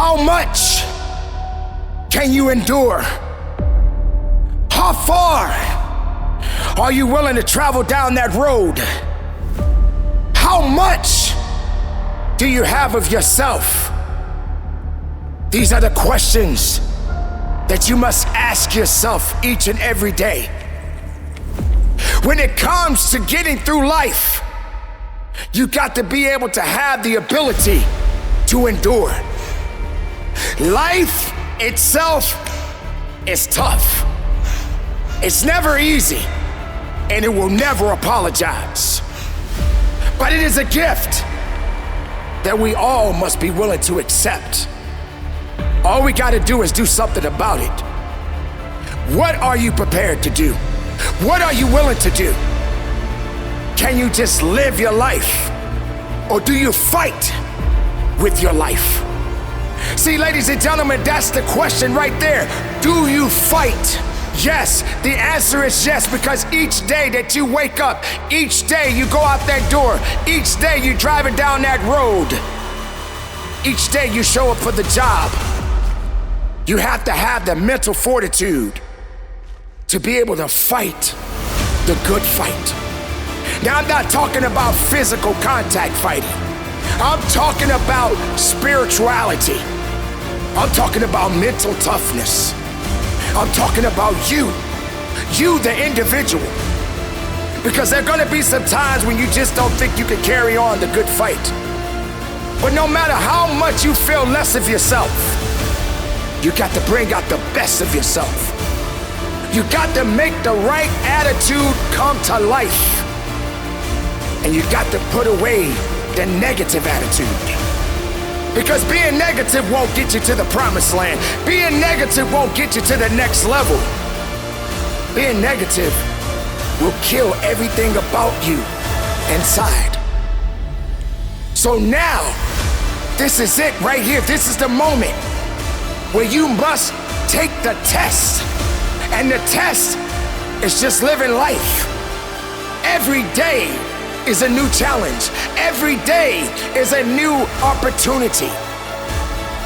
How much can you endure? How far are you willing to travel down that road? How much do you have of yourself? These are the questions that you must ask yourself each and every day. When it comes to getting through life, you got to be able to have the ability to endure. Life itself is tough. It's never easy, and it will never apologize. But it is a gift that we all must be willing to accept. All we got to do is do something about it. What are you prepared to do? What are you willing to do? Can you just live your life, or do you fight with your life? See, ladies and gentlemen, that's the question right there. Do you fight? Yes, the answer is yes, because each day that you wake up, each day you go out that door, each day you're driving down that road, each day you show up for the job, you have to have the mental fortitude to be able to fight the good fight. Now, I'm not talking about physical contact fighting. I'm talking about spirituality. I'm talking about mental toughness. I'm talking about you the individual. Because there are gonna be some times when you just don't think you can carry on the good fight. But no matter how much you feel less of yourself, you got to bring out the best of yourself. You got to make the right attitude come to life. And you got to put away the negative attitude. Because being negative won't get you to the promised land. Being negative won't get you to the next level. Being negative will kill everything about you inside. So now, this is it right here. This is the moment where you must take the test. And the test is just living life. Every day is a new challenge. Every day is a new opportunity.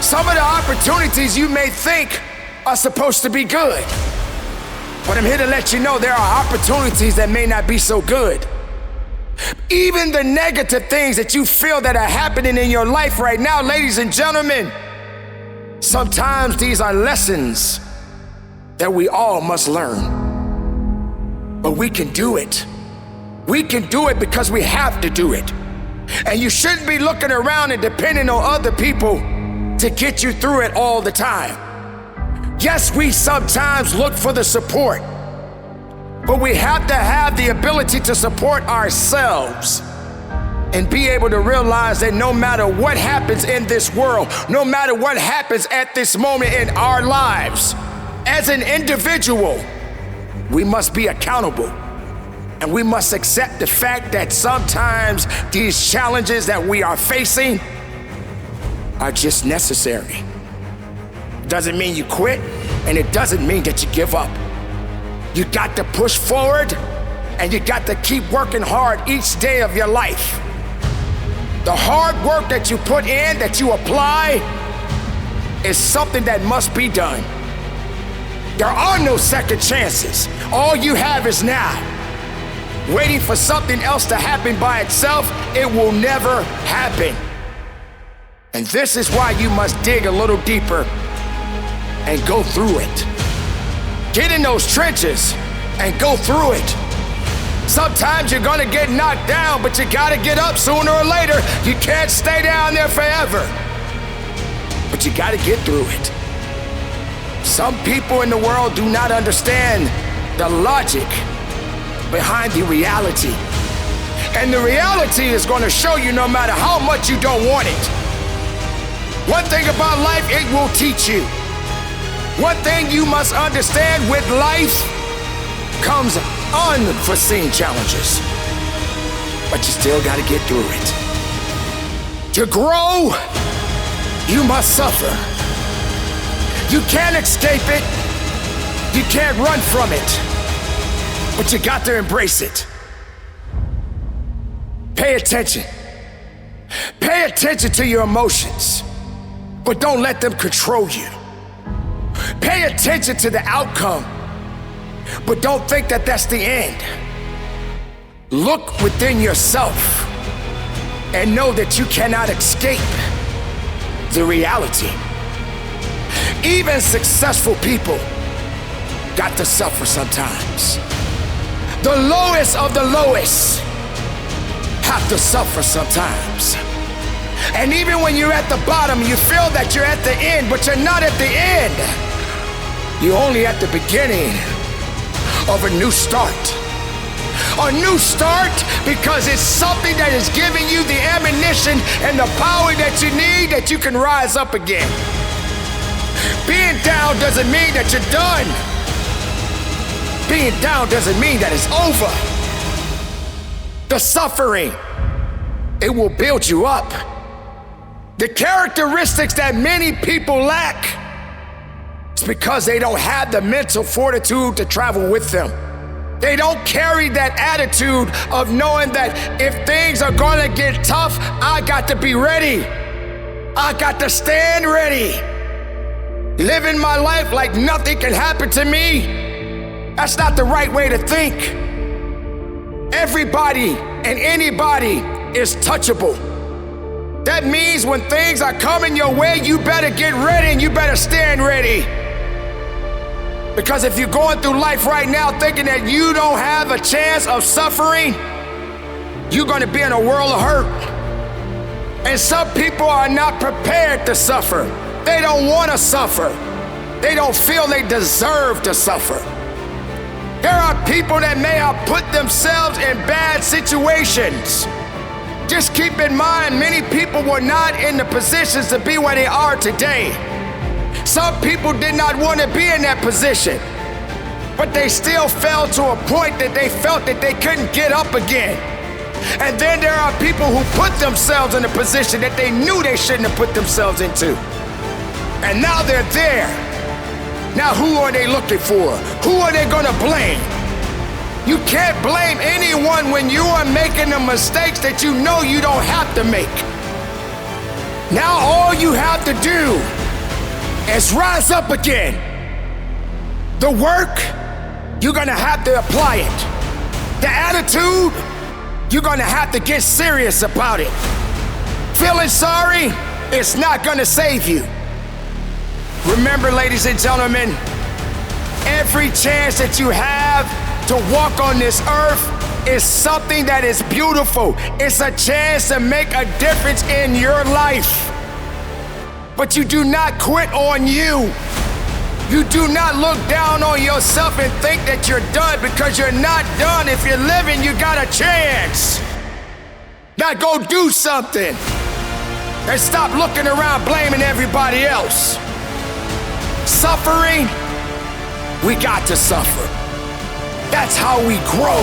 Some of the opportunities you may think are supposed to be good, but I'm here to let you know there are opportunities that may not be so good. Even the negative things that you feel that are happening in your life right now, ladies and gentlemen, sometimes these are lessons that we all must learn. But we can do it. We can do it because we have to do it. And you shouldn't be looking around and depending on other people to get you through it all the time. Yes, we sometimes look for the support, but we have to have the ability to support ourselves and be able to realize that no matter what happens in this world, no matter what happens at this moment in our lives, as an individual, we must be accountable. And we must accept the fact that sometimes these challenges that we are facing are just necessary. Doesn't mean you quit, and it doesn't mean that you give up. You got to push forward, and you got to keep working hard each day of your life. The hard work that you put in, that you apply, is something that must be done. There are no second chances. All you have is now. Waiting for something else to happen by itself, it will never happen. And this is why you must dig a little deeper and go through it. Get in those trenches and go through it. Sometimes you're gonna get knocked down, but you gotta get up sooner or later. You can't stay down there forever. But you gotta get through it. Some people in the world do not understand the logic behind the reality. And the reality is going to show you no matter how much you don't want it. One thing about life, it will teach you. One thing you must understand, with life comes unforeseen challenges. But you still got to get through it. To grow, you must suffer. You can't escape it. You can't run from it. But you got to embrace it. Pay attention. Pay attention to your emotions. but don't let them control you. Pay attention to the outcome, but don't think that that's the end. Look within yourself and know that you cannot escape the reality. Even successful people got to suffer sometimes. The lowest of the lowest have to suffer sometimes. And even when you're at the bottom, you feel that you're at the end, but you're not at the end. You're only at the beginning of a new start. A new start because it's something that is giving you the ammunition and the power that you need that you can rise up again. Being down doesn't mean that you're done. Being down doesn't mean that it's over. The suffering, it will build you up. The characteristics that many people lack is because they don't have the mental fortitude to travel with them. They don't carry that attitude of knowing that if things are gonna get tough, I got to be ready. I got to stand ready. Living my life like nothing can happen to me, that's not the right way to think. Everybody and anybody is touchable. That means when things are coming your way, you better get ready and you better stand ready. Because if you're going through life right now thinking that you don't have a chance of suffering, you're gonna be in a world of hurt. And some people are not prepared to suffer. They don't wanna suffer. They don't feel they deserve to suffer. There are people that may have put themselves in bad situations. Just keep in mind, many people were not in the positions to be where they are today. Some people did not want to be in that position, but they still fell to a point that they felt that they couldn't get up again. And then there are people who put themselves in a position that they knew they shouldn't have put themselves into. And now they're there. Now who are they looking for? Who are they gonna blame? You can't blame anyone when you are making the mistakes that you know you don't have to make. Now all you have to do is rise up again. The work, you're gonna have to apply it. The attitude, you're gonna have to get serious about it. Feeling sorry, it's not gonna save you. Remember, ladies and gentlemen, every chance that you have to walk on this earth is something that is beautiful. It's a chance to make a difference in your life. But you do not quit on you. You do not look down on yourself and think that you're done, because you're not done. If you're living, you got a chance. Now go do something and stop looking around blaming everybody else. Suffering, we got to suffer. That's how we grow.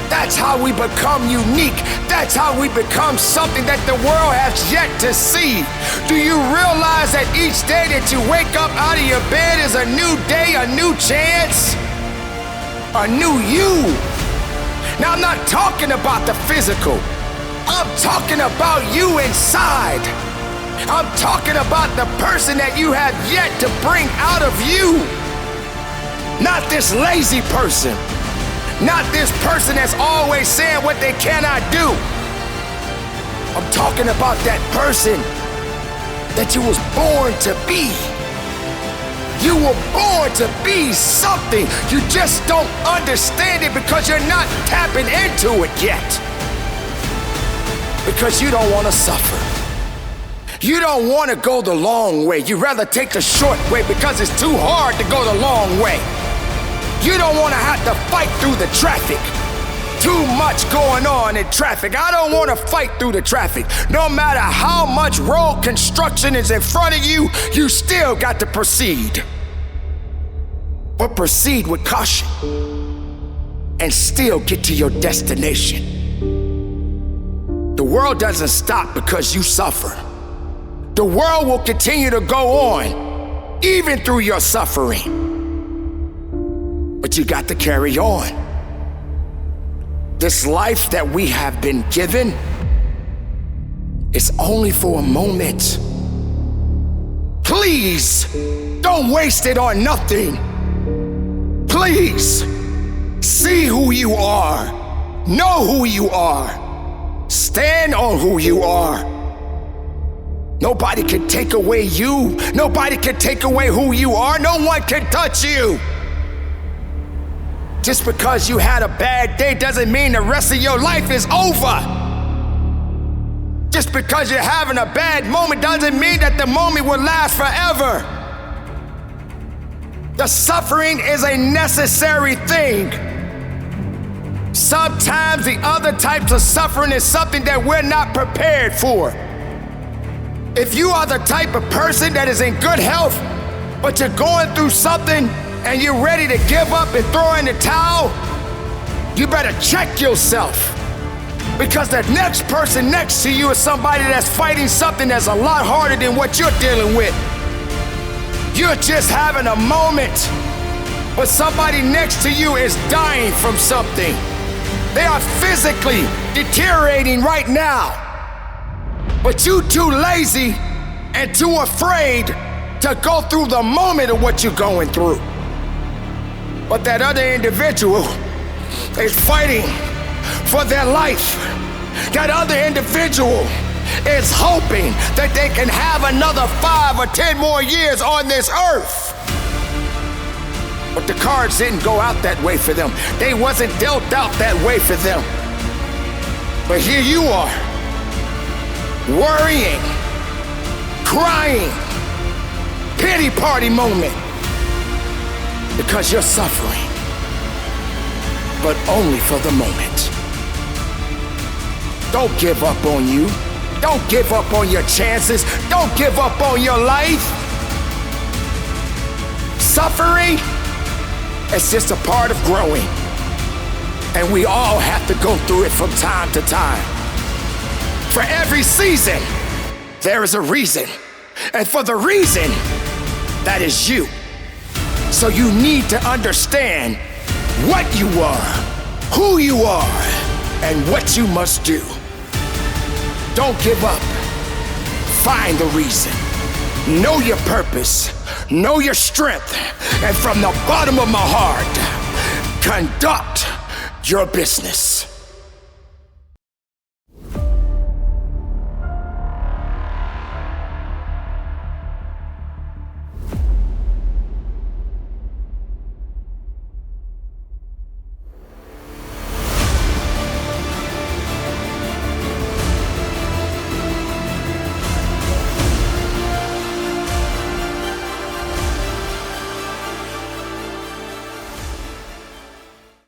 That's how we become unique. That's how we become something that the world has yet to see. Do you realize that each day that you wake up out of your bed is a new day, a new chance, a new you? Now, I'm not talking about the physical. I'm talking about you inside. I'm talking about the person that you have yet to bring out of you. Not this lazy person. Not this person that's always saying what they cannot do. I'm talking about that person that you was born to be. You were born to be something. You just don't understand it because you're not tapping into it yet. Because you don't want to suffer. You don't want to go the long way. You'd rather take the short way because it's too hard to go the long way. You don't want to have to fight through the traffic. Too much going on in traffic. I don't want to fight through the traffic. No matter how much road construction is in front of you, you still got to proceed. But proceed with caution and still get to your destination. The world doesn't stop because you suffer. The world will continue to go on, even through your suffering. But you got to carry on. This life that we have been given is only for a moment. please don't waste it on nothing. Please see who you are. Know who you are. Stand on who you are. Nobody can take away you. Nobody can take away who you are. No one can touch you. Just because you had a bad day doesn't mean the rest of your life is over. Just because you're having a bad moment doesn't mean that the moment will last forever. The suffering is a necessary thing. Sometimes the other types of suffering is something that we're not prepared for. If you are the type of person that is in good health, but you're going through something and you're ready to give up and throw in the towel, you better check yourself. Because the next person next to you is somebody that's fighting something that's a lot harder than what you're dealing with. You're just having a moment, but somebody next to you is dying from something. They are physically deteriorating right now. But you too lazy and too afraid to go through the moment of what you're going through. But that other individual is fighting for their life. That other individual is hoping that they can have another 5 or 10 more years on this earth. But the cards didn't go out that way for them. They wasn't dealt out that way for them. But here you are, worrying, crying, pity party moment, because you're suffering, but only for the moment. Don't give up on you. Don't give up on your chances. Don't give up on your life. Suffering is just a part of growing, and we all have to go through it from time to time. For every season, there is a reason, and for the reason, that is you. So you need to understand what you are, who you are, and what you must do. Don't give up. Find the reason. Know your purpose. Know your strength. And from the bottom of my heart, conduct your business.